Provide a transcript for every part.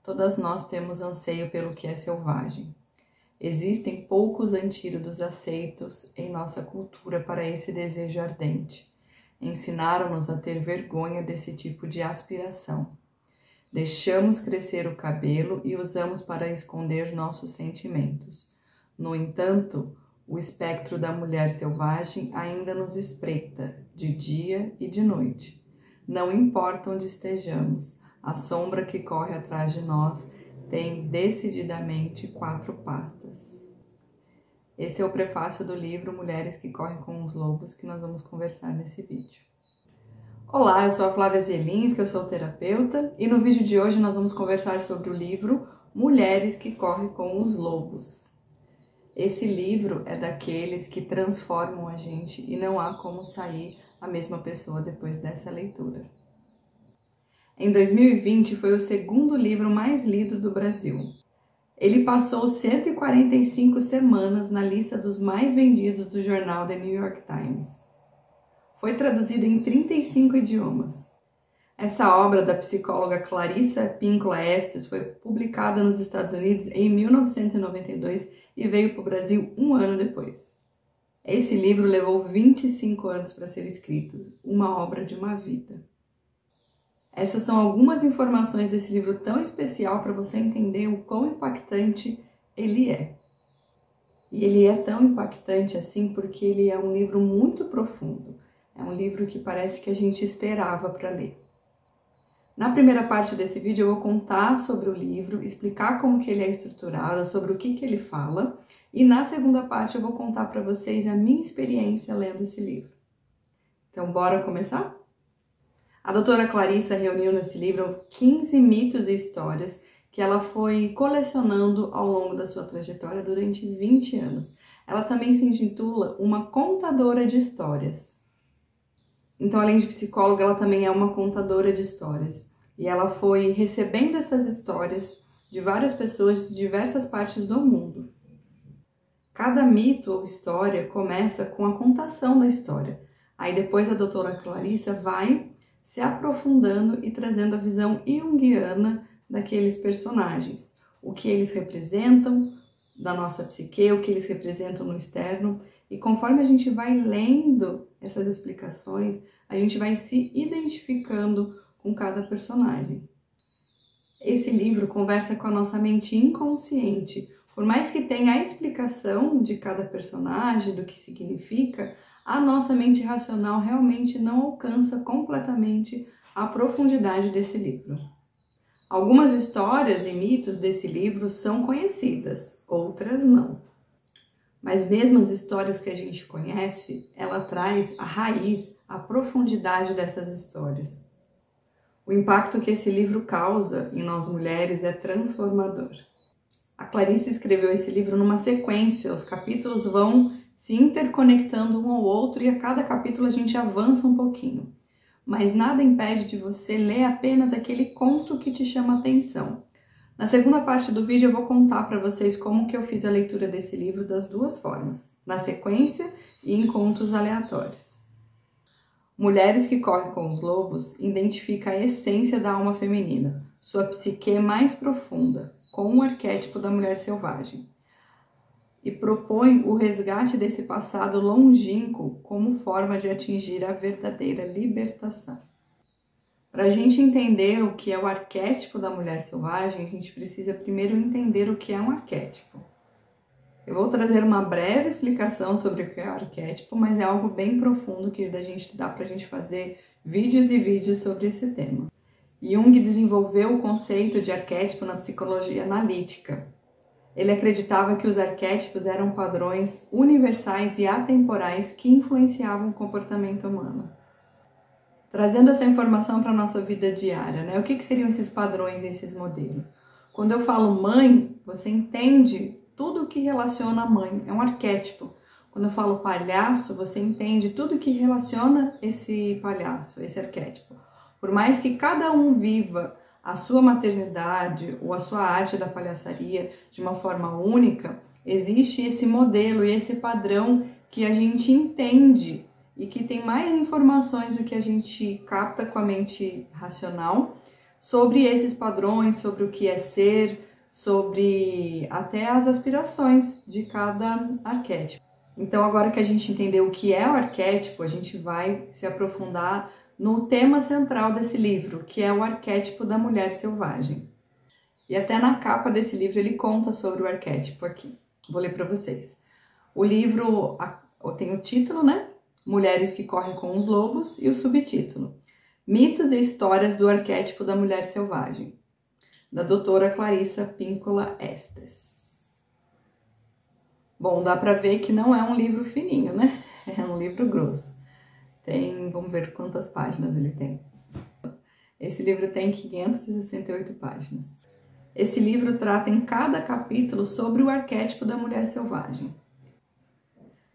todas nós temos anseio pelo que é selvagem. Existem poucos antídotos aceitos em nossa cultura para esse desejo ardente. Ensinaram-nos a ter vergonha desse tipo de aspiração. Deixamos crescer o cabelo e usamos para esconder nossos sentimentos. No entanto, o espectro da mulher selvagem ainda nos espreita, de dia e de noite. Não importa onde estejamos, a sombra que corre atrás de nós tem decididamente 4 patas. Esse é o prefácio do livro Mulheres que Correm com os Lobos, que nós vamos conversar nesse vídeo. Olá, eu sou a Flávia Zielinski, eu sou terapeuta, e no vídeo de hoje nós vamos conversar sobre o livro Mulheres que Correm com os Lobos. Esse livro é daqueles que transformam a gente e não há como sair a mesma pessoa depois dessa leitura. Em 2020 foi o segundo livro mais lido do Brasil. Ele passou 145 semanas na lista dos mais vendidos do jornal The New York Times. Foi traduzido em 35 idiomas. Essa obra da psicóloga Clarissa Pinkola Estes foi publicada nos Estados Unidos em 1992 e veio para o Brasil um ano depois. Esse livro levou 25 anos para ser escrito, uma obra de uma vida. Essas são algumas informações desse livro tão especial para você entender o quão impactante ele é. E ele é tão impactante assim porque ele é um livro muito profundo. É um livro que parece que a gente esperava para ler. Na primeira parte desse vídeo eu vou contar sobre o livro, explicar como que ele é estruturado, sobre o que ele fala. E na segunda parte eu vou contar para vocês a minha experiência lendo esse livro. Então bora começar? A doutora Clarissa reuniu nesse livro 15 mitos e histórias que ela foi colecionando ao longo da sua trajetória durante 20 anos. Ela também se intitula uma contadora de histórias. Então, além de psicóloga, ela também é uma contadora de histórias. E ela foi recebendo essas histórias de várias pessoas de diversas partes do mundo. Cada mito ou história começa com a contação da história. Aí depois a doutora Clarissa vai se aprofundando e trazendo a visão junguiana daqueles personagens. O que eles representam da nossa psique, o que eles representam no externo. E conforme a gente vai lendo essas explicações, a gente vai se identificando com cada personagem. Esse livro conversa com a nossa mente inconsciente. Por mais que tenha a explicação de cada personagem, do que significa, a nossa mente racional realmente não alcança completamente a profundidade desse livro. Algumas histórias e mitos desse livro são conhecidas, outras não. Mas mesmo as histórias que a gente conhece, ela traz a raiz, a profundidade dessas histórias. O impacto que esse livro causa em nós mulheres é transformador. A Clarissa escreveu esse livro numa sequência, os capítulos vão se interconectando um ao outro e a cada capítulo a gente avança um pouquinho. Mas nada impede de você ler apenas aquele conto que te chama a atenção. Na segunda parte do vídeo eu vou contar para vocês como que eu fiz a leitura desse livro das duas formas, na sequência e em contos aleatórios. Mulheres que Correm com os Lobos identifica a essência da alma feminina, sua psique mais profunda, com o arquétipo da mulher selvagem. E propõe o resgate desse passado longínquo como forma de atingir a verdadeira libertação. Para a gente entender o que é o arquétipo da mulher selvagem, a gente precisa primeiro entender o que é um arquétipo. Eu vou trazer uma breve explicação sobre o que é o arquétipo, mas é algo bem profundo que dá para a gente fazer vídeos e vídeos sobre esse tema. Jung desenvolveu o conceito de arquétipo na psicologia analítica. Ele acreditava que os arquétipos eram padrões universais e atemporais que influenciavam o comportamento humano. Trazendo essa informação para a nossa vida diária, né? O que seriam esses padrões, esses modelos? Quando eu falo mãe, você entende tudo o que relaciona a mãe, é um arquétipo. Quando eu falo palhaço, você entende tudo que relaciona esse palhaço, esse arquétipo. Por mais que cada um viva a sua maternidade ou a sua arte da palhaçaria de uma forma única, existe esse modelo e esse padrão que a gente entende e que tem mais informações do que a gente capta com a mente racional, sobre esses padrões, sobre o que é ser, sobre até as aspirações de cada arquétipo. Então, agora que a gente entendeu o que é o arquétipo, a gente vai se aprofundar no tema central desse livro, que é o arquétipo da mulher selvagem. E até na capa desse livro ele conta sobre o arquétipo aqui. Vou ler para vocês. O livro tem o título, né? Mulheres que correm com os lobos, e o subtítulo: Mitos e histórias do arquétipo da mulher selvagem, da doutora Clarissa Pinkola Estes. Bom, dá para ver que não é um livro fininho, né? É um livro grosso. Vamos ver quantas páginas ele tem. Esse livro tem 568 páginas. Esse livro trata em cada capítulo sobre o arquétipo da mulher selvagem,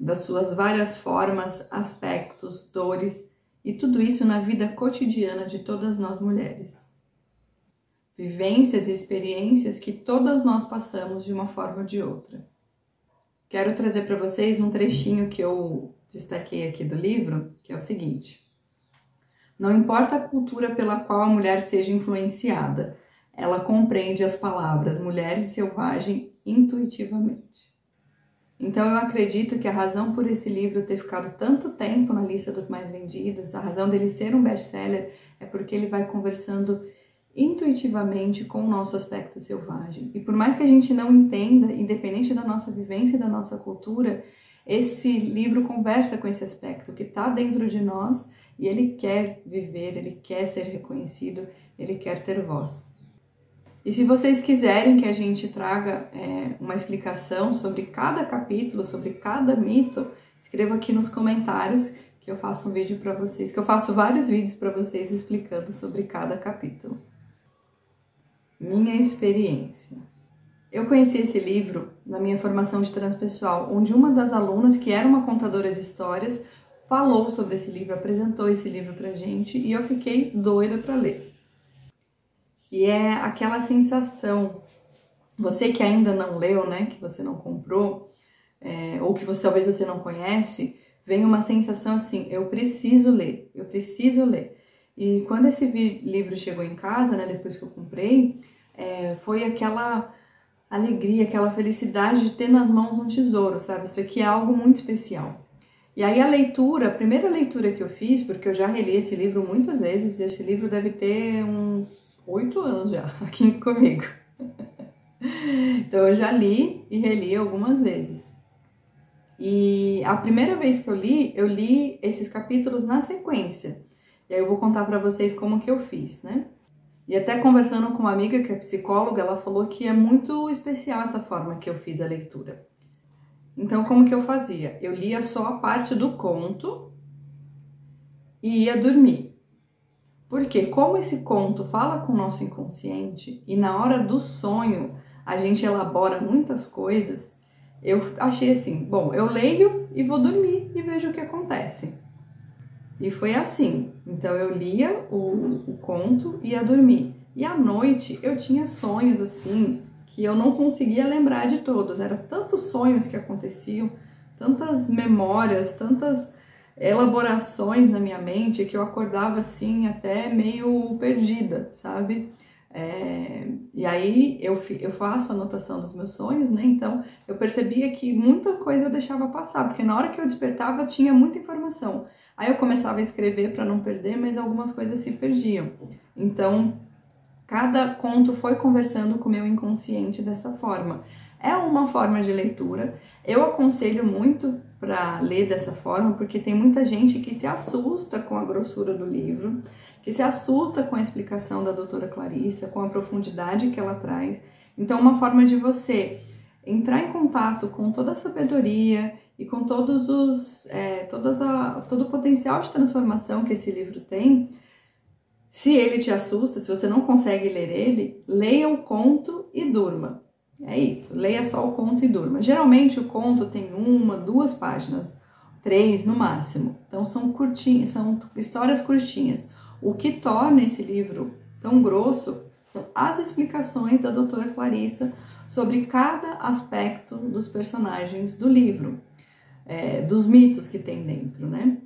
das suas várias formas, aspectos, dores, e tudo isso na vida cotidiana de todas nós mulheres. Vivências e experiências que todas nós passamos de uma forma ou de outra. Quero trazer para vocês um trechinho que eu destaquei aqui do livro, que é o seguinte: não importa a cultura pela qual a mulher seja influenciada, ela compreende as palavras mulher e selvagem intuitivamente. Então eu acredito que a razão por esse livro ter ficado tanto tempo na lista dos mais vendidos, a razão dele ser um best-seller, é porque ele vai conversando intuitivamente com o nosso aspecto selvagem. E por mais que a gente não entenda, independente da nossa vivência e da nossa cultura, esse livro conversa com esse aspecto que está dentro de nós e ele quer viver, ele quer ser reconhecido, ele quer ter voz. E se vocês quiserem que a gente traga uma explicação sobre cada capítulo, sobre cada mito, escreva aqui nos comentários que eu faço um vídeo para vocês, que eu faço vários vídeos para vocês explicando sobre cada capítulo. Minha experiência. Eu conheci esse livro na minha formação de transpessoal, onde uma das alunas, que era uma contadora de histórias, falou sobre esse livro, apresentou esse livro pra gente e eu fiquei doida para ler. E é aquela sensação, você que ainda não leu, né, que você não comprou, ou que talvez você não conhece, vem uma sensação assim, eu preciso ler, eu preciso ler. E quando esse livro chegou em casa, né, depois que eu comprei, foi aquela alegria, aquela felicidade de ter nas mãos um tesouro, sabe? Isso aqui é algo muito especial. E aí a primeira leitura que eu fiz, porque eu já reli esse livro muitas vezes, esse livro deve ter uns 8 anos já aqui comigo. Então eu já li e reli algumas vezes. E a primeira vez que eu li esses capítulos na sequência. E aí eu vou contar para vocês como que eu fiz, né? E até conversando com uma amiga que é psicóloga, ela falou que é muito especial essa forma que eu fiz a leitura. Então como que eu fazia? Eu lia só a parte do conto e ia dormir. Porque como esse conto fala com o nosso inconsciente e na hora do sonho a gente elabora muitas coisas, eu achei assim, bom, eu leio e vou dormir e vejo o que acontece. E foi assim, então eu lia o conto e ia dormir. E à noite eu tinha sonhos assim, que eu não conseguia lembrar de todos. Eram tantos sonhos que aconteciam, tantas memórias, tantas elaborações na minha mente que eu acordava assim até meio perdida, sabe? E aí eu faço a anotação dos meus sonhos, né? Então eu percebia que muita coisa eu deixava passar, porque na hora que eu despertava tinha muita informação. Aí eu começava a escrever para não perder, mas algumas coisas se perdiam. Então cada conto foi conversando com o meu inconsciente dessa forma. É uma forma de leitura. Eu aconselho muito para ler dessa forma, porque tem muita gente que se assusta com a grossura do livro, que se assusta com a explicação da doutora Clarissa, com a profundidade que ela traz. Então, uma forma de você entrar em contato com toda a sabedoria e com todo o potencial de transformação que esse livro tem. Se ele te assusta, se você não consegue ler ele, leia o conto e durma. É isso, leia só o conto e durma. Geralmente o conto tem 1, 2 páginas, 3 no máximo. Então são curtinhas, são histórias curtinhas. O que torna esse livro tão grosso são as explicações da doutora Clarissa sobre cada aspecto dos personagens do livro, dos mitos que tem dentro, né?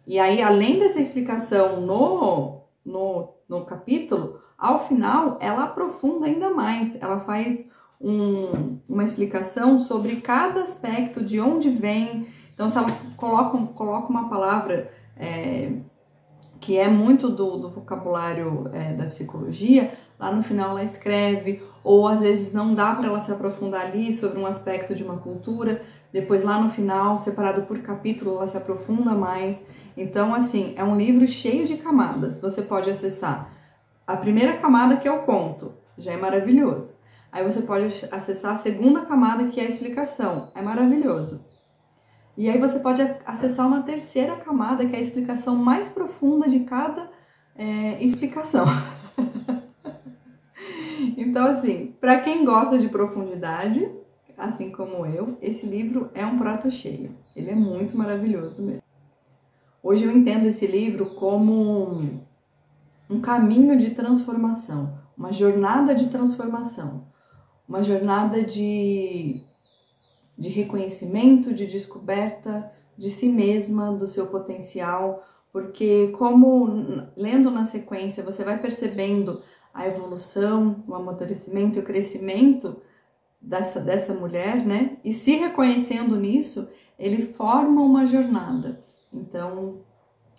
E aí, além dessa explicação no capítulo, Ao final, ela aprofunda ainda mais, ela faz uma explicação sobre cada aspecto, de onde vem. Então, se ela coloca uma palavra que é muito do vocabulário da psicologia, lá no final ela escreve, ou às vezes não dá para ela se aprofundar ali sobre um aspecto de uma cultura, depois lá no final, separado por capítulo, ela se aprofunda mais. Então, assim, é um livro cheio de camadas. Você pode acessar a primeira camada, que é o conto, já é maravilhoso. Aí você pode acessar a segunda camada, que é a explicação, é maravilhoso. E aí você pode acessar uma terceira camada, que é a explicação mais profunda de cada explicação. Então, assim, para quem gosta de profundidade, assim como eu, esse livro é um prato cheio. Ele é muito maravilhoso mesmo. Hoje eu entendo esse livro como um caminho de transformação, uma jornada de transformação, uma jornada de reconhecimento, de descoberta de si mesma, do seu potencial, porque como lendo na sequência você vai percebendo a evolução, o amadurecimento e o crescimento dessa mulher, né? E se reconhecendo nisso, ele forma uma jornada. Então,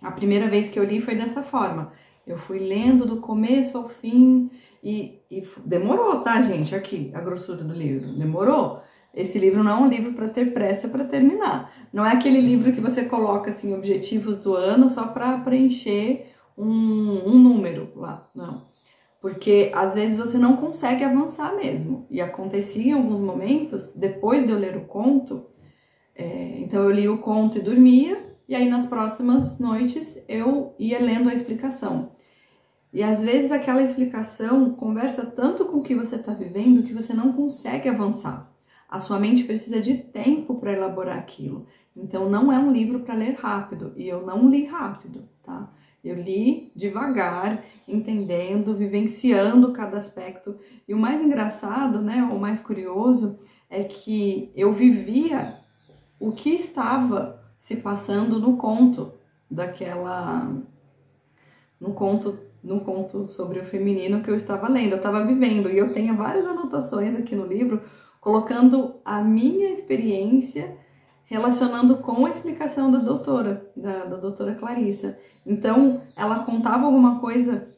a primeira vez que eu li foi dessa forma. Eu fui lendo do começo ao fim e demorou, tá, gente? Aqui, a grossura do livro. Demorou. Esse livro não é um livro para ter pressa para terminar. Não é aquele livro que você coloca, assim, objetivos do ano só para preencher um número lá. Não. Porque, às vezes, você não consegue avançar mesmo. E acontecia em alguns momentos, depois de eu ler o conto, então eu li o conto e dormia, e aí nas próximas noites eu ia lendo a explicação. E às vezes aquela explicação conversa tanto com o que você está vivendo que você não consegue avançar. A sua mente precisa de tempo para elaborar aquilo. Então não é um livro para ler rápido. E eu não li rápido, tá? Eu li devagar, entendendo, vivenciando cada aspecto. E o mais engraçado, né, o mais curioso, é que eu vivia o que estava se passando no conto no conto sobre o feminino que eu estava lendo, eu estava vivendo, e eu tenho várias anotações aqui no livro, colocando a minha experiência, relacionando com a explicação da doutora Clarissa. Então, ela contava alguma coisa,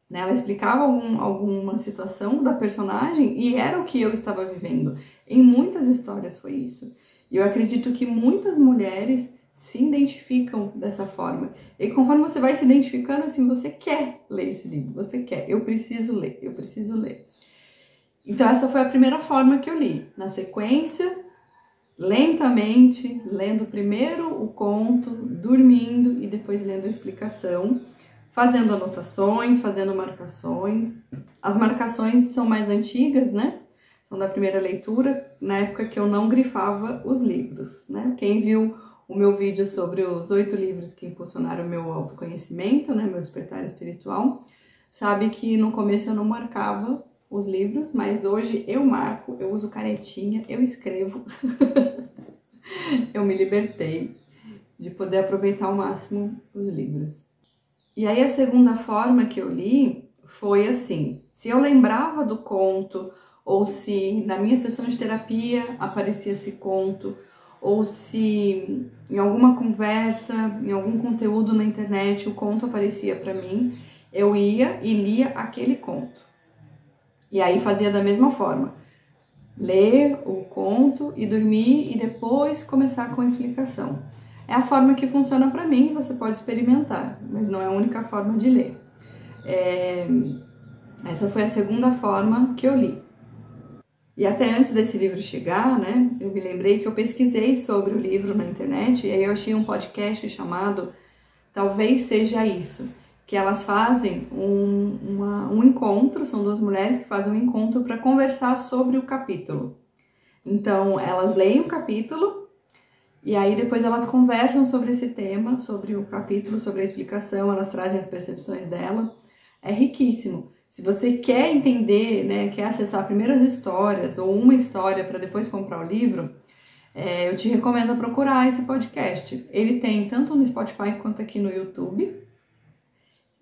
né, ela explicava alguma situação da personagem, e era o que eu estava vivendo. Em muitas histórias foi isso. E eu acredito que muitas mulheres se identificam dessa forma. E conforme você vai se identificando, assim, você quer ler esse livro, você quer. Eu preciso ler, eu preciso ler. Então essa foi a primeira forma que eu li. Na sequência, lentamente, lendo primeiro o conto, dormindo e depois lendo a explicação, fazendo anotações, fazendo marcações. As marcações são mais antigas, né? São da primeira leitura, na época que eu não grifava os livros, né? Quem viu o meu vídeo sobre os 8 livros que impulsionaram o meu autoconhecimento, né? Meu despertar espiritual, sabe que no começo eu não marcava os livros, mas hoje eu marco, eu uso canetinha, eu escrevo. Eu me libertei de poder aproveitar ao máximo os livros. E aí a segunda forma que eu li foi assim, se eu lembrava do conto, ou se na minha sessão de terapia aparecia esse conto, ou se em alguma conversa, em algum conteúdo na internet o conto aparecia para mim, eu ia e lia aquele conto. E aí fazia da mesma forma, ler o conto e dormir e depois começar com a explicação. É a forma que funciona para mim, você pode experimentar, mas não é a única forma de ler. Essa foi a segunda forma que eu li. E até antes desse livro chegar, né, eu me lembrei que eu pesquisei sobre o livro na internet e aí eu achei um podcast chamado Talvez Seja Isso, que elas fazem um encontro, são 2 mulheres que fazem um encontro para conversar sobre o capítulo. Então, elas leem o capítulo e aí depois elas conversam sobre esse tema, sobre o capítulo, sobre a explicação, elas trazem as percepções dela. É riquíssimo. Se você quer entender, né, quer acessar primeiro as histórias ou uma história para depois comprar o livro, eu te recomendo procurar esse podcast. Ele tem tanto no Spotify quanto aqui no YouTube.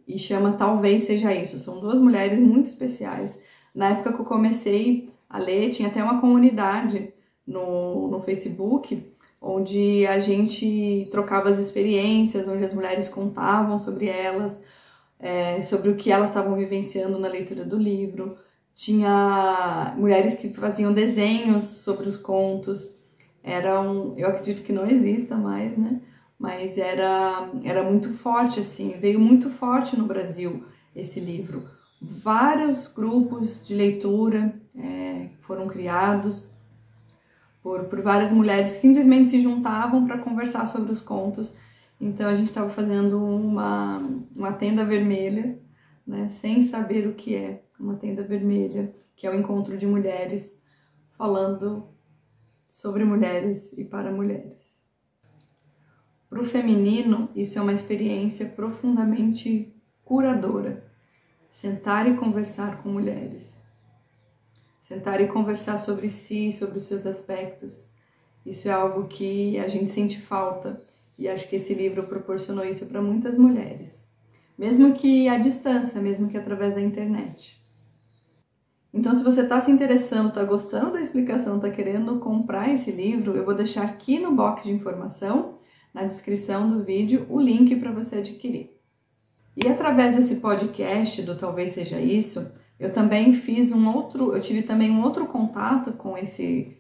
e chama Talvez Seja Isso. São duas mulheres muito especiais. Na época que eu comecei a ler, tinha até uma comunidade no Facebook, onde a gente trocava as experiências, onde as mulheres contavam sobre elas, sobre o que elas estavam vivenciando na leitura do livro. Tinha mulheres que faziam desenhos sobre os contos. Eu acredito que não exista mais, né? Mas era muito forte, assim, veio muito forte no Brasil esse livro. Vários grupos de leitura foram criados por várias mulheres que simplesmente se juntavam para conversar sobre os contos. Então a gente estava fazendo uma tenda vermelha, né, sem saber o que é uma tenda vermelha, que é o encontro de mulheres falando sobre mulheres e para mulheres. Para o feminino, isso é uma experiência profundamente curadora. Sentar e conversar com mulheres. Sentar e conversar sobre si, sobre os seus aspectos. Isso é algo que a gente sente falta. E acho que esse livro proporcionou isso para muitas mulheres. Mesmo que à distância, mesmo que através da internet. Então, se você está se interessando, está gostando da explicação, está querendo comprar esse livro, eu vou deixar aqui no box de informação, na descrição do vídeo, o link para você adquirir. E através desse podcast do Talvez Seja Isso, eu também tive também um outro contato com esse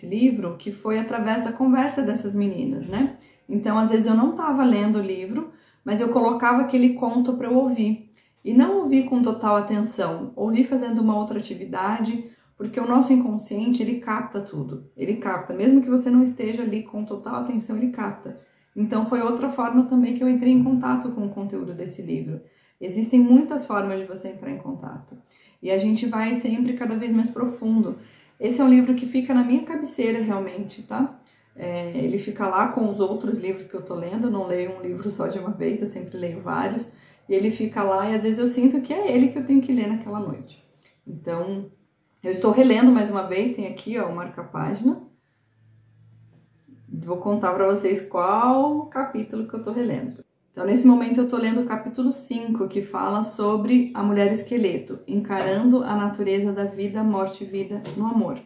livro, que foi através da conversa dessas meninas, né? Então, às vezes eu não estava lendo o livro, mas eu colocava aquele conto para eu ouvir. E não ouvir com total atenção, ouvir fazendo uma outra atividade, porque o nosso inconsciente, ele capta tudo. Ele capta, mesmo que você não esteja ali com total atenção, ele capta. Então foi outra forma também que eu entrei em contato com o conteúdo desse livro. Existem muitas formas de você entrar em contato. E a gente vai sempre cada vez mais profundo. Esse é um livro que fica na minha cabeceira realmente, tá? Ele fica lá com os outros livros que eu tô lendo. Eu não leio um livro só de uma vez, eu sempre leio vários. E ele fica lá e às vezes eu sinto que é ele que eu tenho que ler naquela noite. Então, eu estou relendo mais uma vez, tem aqui ó, o marca-página. Vou contar para vocês qual capítulo que eu estou relendo. Então, nesse momento eu estou lendo o capítulo 5, que fala sobre a mulher esqueleto, encarando a natureza da vida, morte e vida no amor.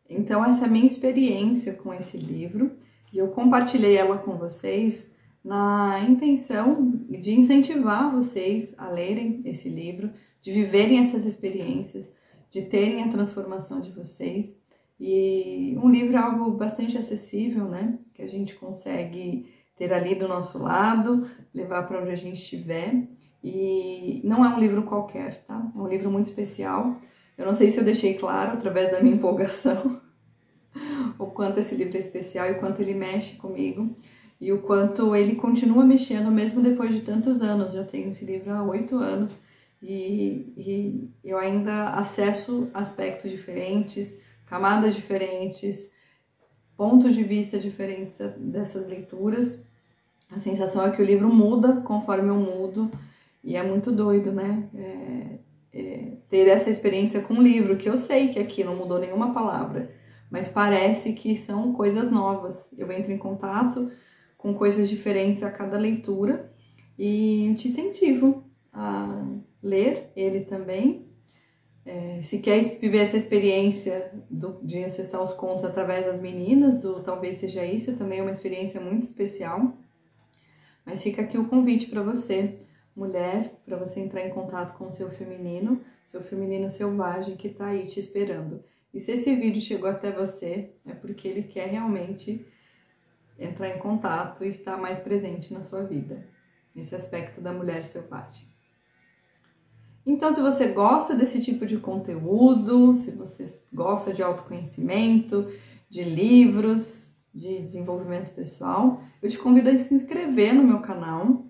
Então, essa é a minha experiência com esse livro e eu compartilhei ela com vocês na intenção de incentivar vocês a lerem esse livro, de viverem essas experiências, de terem a transformação de vocês. E um livro é algo bastante acessível, né? Que a gente consegue ter ali do nosso lado, levar para onde a gente estiver. E não é um livro qualquer, tá? É um livro muito especial. Eu não sei se eu deixei claro, através da minha empolgação, o quanto esse livro é especial e o quanto ele mexe comigo. E o quanto ele continua mexendo mesmo depois de tantos anos. Já tenho esse livro há 8 anos e eu ainda acesso aspectos diferentes, camadas diferentes, pontos de vista diferentes dessas leituras. A sensação é que o livro muda conforme eu mudo e é muito doido, né? Ter essa experiência com o livro, que eu sei que aqui não mudou nenhuma palavra, mas parece que são coisas novas. Eu entro em contato com coisas diferentes a cada leitura e te incentivo a ler ele também. Se quer viver essa experiência de acessar os contos através das meninas, do Talvez Seja Isso, também é uma experiência muito especial. Mas fica aqui o convite para você, mulher, para você entrar em contato com o seu feminino selvagem que está aí te esperando. E se esse vídeo chegou até você, é porque ele quer realmente entrar em contato e estar mais presente na sua vida, nesse aspecto da mulher selvagem. Então, se você gosta desse tipo de conteúdo, se você gosta de autoconhecimento, de livros, de desenvolvimento pessoal, eu te convido a se inscrever no meu canal.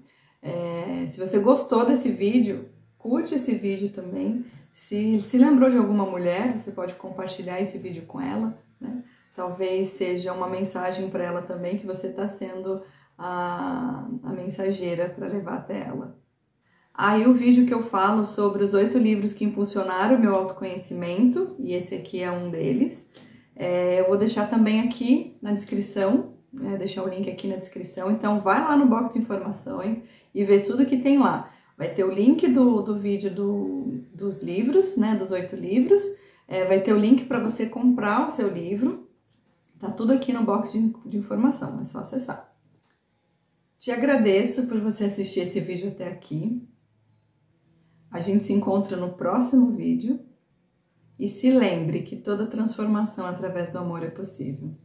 Se você gostou desse vídeo, curte esse vídeo também. Se lembrou de alguma mulher, você pode compartilhar esse vídeo com ela, né? Talvez seja uma mensagem para ela também, que você está sendo a mensageira para levar até ela. Aí o vídeo que eu falo sobre os 8 livros que impulsionaram o meu autoconhecimento, e esse aqui é um deles, eu vou deixar também aqui na descrição, deixar o link aqui na descrição. Então vai lá no box de informações e ver tudo que tem lá. Vai ter o link do vídeo dos livros, né, dos 8 livros, vai ter o link para você comprar o seu livro, tá tudo aqui no box de informação, é só acessar. Te agradeço por você assistir esse vídeo até aqui. A gente se encontra no próximo vídeo. E se lembre que toda transformação através do amor é possível.